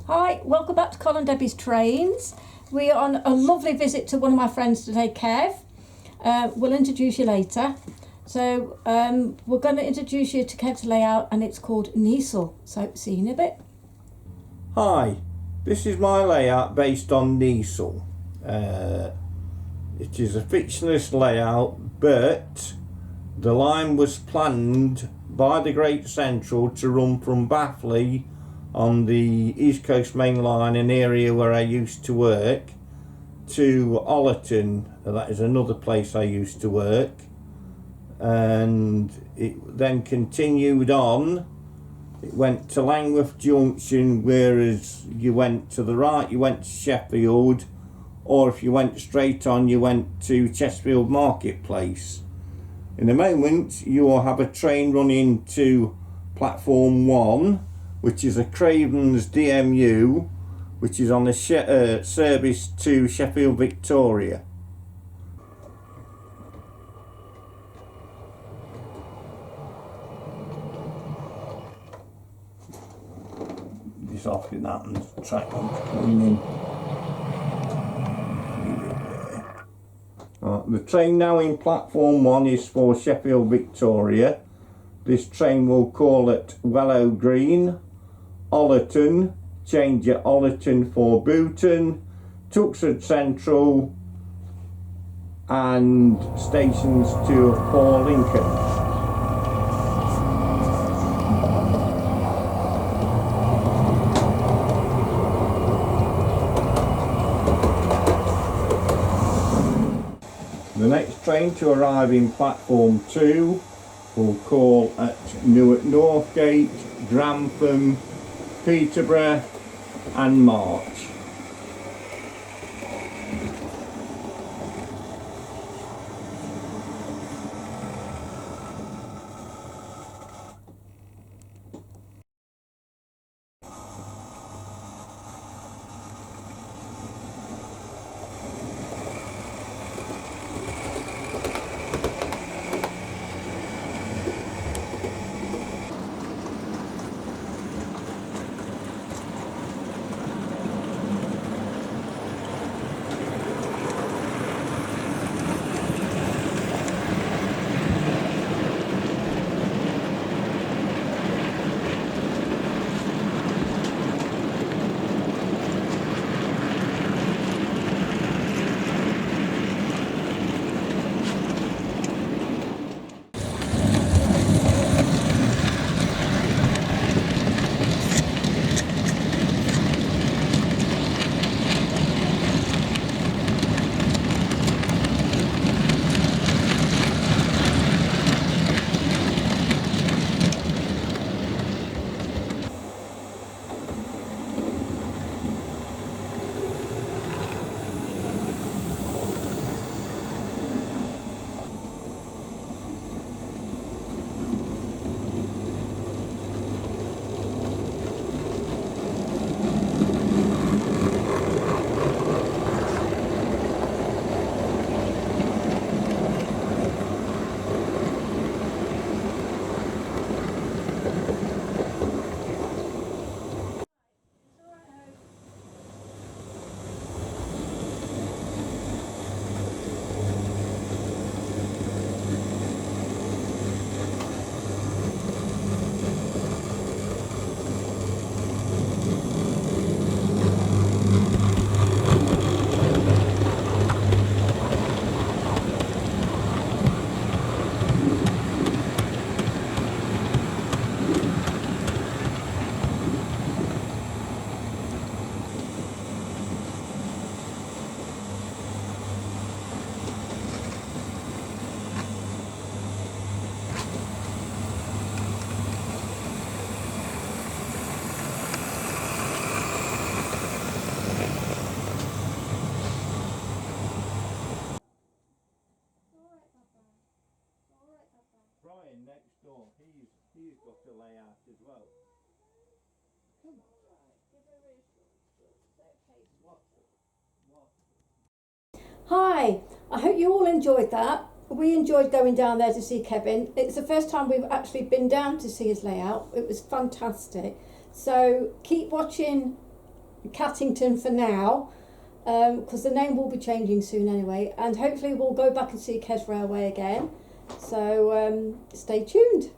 Hi, welcome back to Colin and Debbie's Trains. We are on a lovely visit to one of my friends today, Kev. We'll introduce you later. So we're going to introduce you to Kev's layout, and it's called Kneesall. So see you in a bit. Hi, this is my layout based on Kneesall. It is a fictionless layout, but the line was planned by the Great Central to run from Baffley on the East Coast Main Line, an area where I used to work, to Ollerton. That is another place I used to work, and it then continued on. It went to Langworth Junction, whereas you went to the right, you went to Sheffield, or if you went straight on, you went to Chesterfield Marketplace. In a moment, you will have a train running to platform 1, which is a Craven's DMU, which is on a service to Sheffield Victoria. This often happens, track coming in. The train now in platform 1 is for Sheffield Victoria. This train will call at Wellow Green, Ollerton, change at Ollerton for Booton, Tuxford Central, and stations to for Lincoln. The next train to arrive in platform 2 will call at Newark Northgate, Grantham, Peterborough and March. Brian next door, he's got a layout as well. Hi, I hope you all enjoyed that. We enjoyed going down there to see Kevin. It's the first time we've actually been down to see his layout. It was fantastic. So keep watching Cattington for now, because the name will be changing soon anyway, and hopefully we'll go back and see Kes Railway again. So stay tuned.